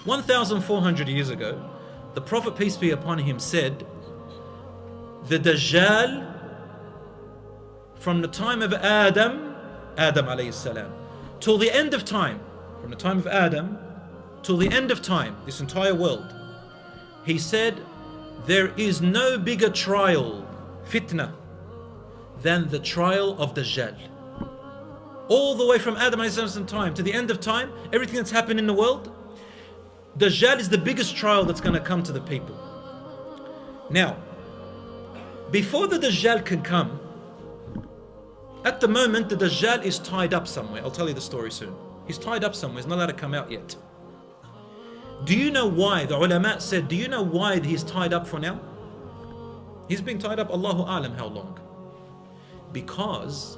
1,400 years ago, the Prophet, peace be upon him, said, the Dajjal, from the time of Adam alayhi salam, till the end of time, from the time of Adam till the end of time, this entire world, he said, there is no bigger trial, fitna, than the trial of Dajjal. All the way from Adam alayhi salam time to the end of time, everything that's happened in the world, Dajjal is the biggest trial that's going to come to the people. Now, before the Dajjal can come, at the moment the Dajjal is tied up somewhere. I'll tell you the story soon. He's tied up somewhere, he's not allowed to come out yet. Do you know why? The ulama said, do you know why he's tied up for now? He's been tied up, Allahu Alam, how long? Because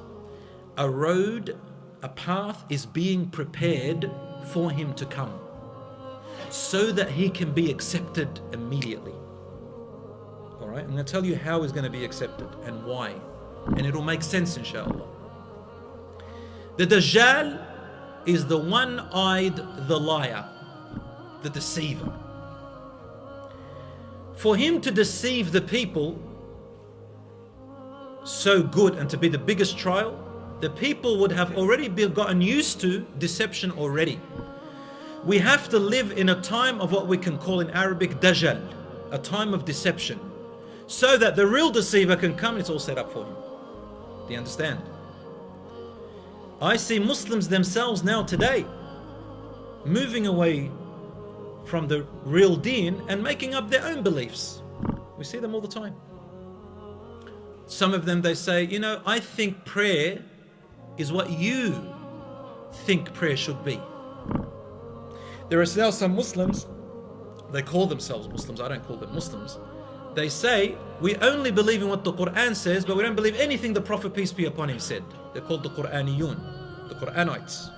a road, a path is being prepared for him to come, so that he can be accepted immediately. Alright, I'm going to tell you how he's going to be accepted and why, and it'll make sense inshallah. The Dajjal is the one-eyed, the liar, the deceiver. For him to deceive the people so good and to be the biggest trial, the people would have already gotten used to deception already. We have to live in a time of what we can call in Arabic Dajjal, a time of deception, so that the real deceiver can come and it's all set up for him. Do you understand? I see Muslims themselves now today moving away from the real deen and making up their own beliefs. We see them all the time. Some of them, they say, you know, I think prayer is what you think prayer should be. There are now some Muslims, they call themselves Muslims, I don't call them Muslims. They say, we only believe in what the Quran says, but we don't believe anything the Prophet, peace be upon him, said. They're called the Quraniyun, the Quranites.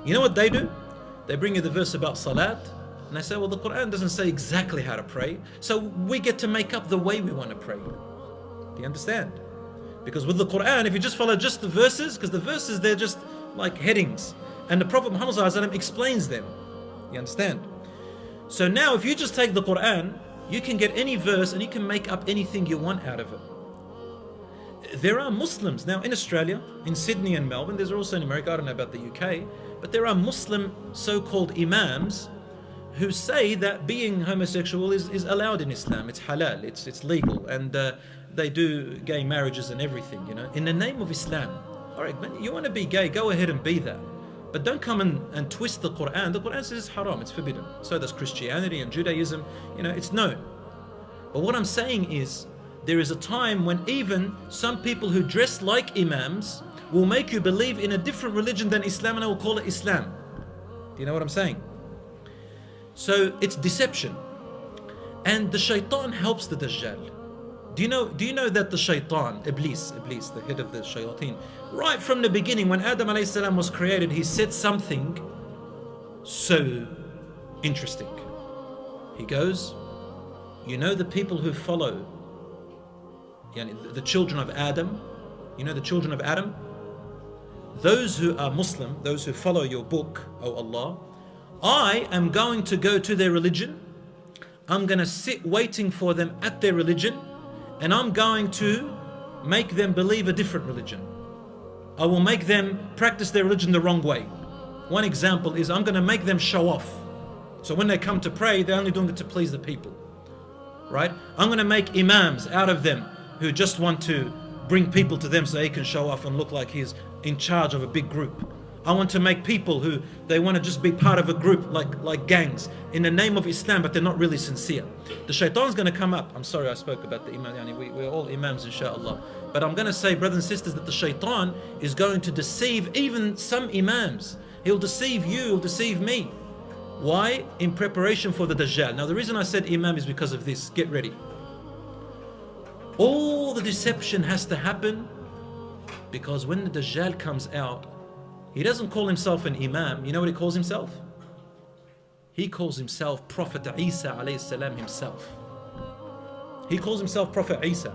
You know what they do? They bring you the verse about salat, and they say, well, the Quran doesn't say exactly how to pray, so we get to make up the way we want to pray. Do you understand? Because with the Quran, if you just follow just the verses, because the verses, they're just like headings, and the Prophet Muhammad ﷺ explains them. You understand? So now if you just take the Quran, you can get any verse and you can make up anything you want out of it. There are Muslims now in Australia, in Sydney and Melbourne, there's also in America, I don't know about the UK, but there are Muslim so-called imams who say that being homosexual is allowed in Islam, it's halal, it's legal, and they do gay marriages and everything, you know, in the name of Islam. Alright, man, you want to be gay, go ahead and be that. But don't come and twist the Quran. The Quran says it's haram, it's forbidden. So does Christianity and Judaism, you know, it's no. But what I'm saying is, there is a time when even some people who dress like imams will make you believe in a different religion than Islam, and I will call it Islam. Do you know what I'm saying? So it's deception. And the shaitan helps the Dajjal. Do you know that the shaitan, Iblis, the head of the shayateen, right from the beginning when Adam alayhi salam was created, he said something so interesting. He goes, you know the people who follow, the children of Adam, you know the children of Adam? Those who are Muslim, those who follow your book, O Allah, I am going to go to their religion, I'm going to sit waiting for them at their religion, and I'm going to make them believe a different religion. I will make them practice their religion the wrong way. One example is I'm going to make them show off. So when they come to pray, they're only doing it to please the people. Right? I'm going to make imams out of them who just want to bring people to them so he can show off and look like he's in charge of a big group. I want to make people who they want to just be part of a group like gangs in the name of Islam, but they're not really sincere. The shaitan's going to come up. I'm sorry I spoke about the imam. We're all imams inshallah. But I'm going to say, brothers and sisters, that the shaitan is going to deceive even some imams. He'll deceive you, he'll deceive me. Why? In preparation for the Dajjal. Now the reason I said imam is because of this. Get ready. All the deception has to happen because when the Dajjal comes out, he doesn't call himself an imam. You know what he calls himself? He calls himself Prophet Isa alayhi salam himself. He calls himself Prophet Isa.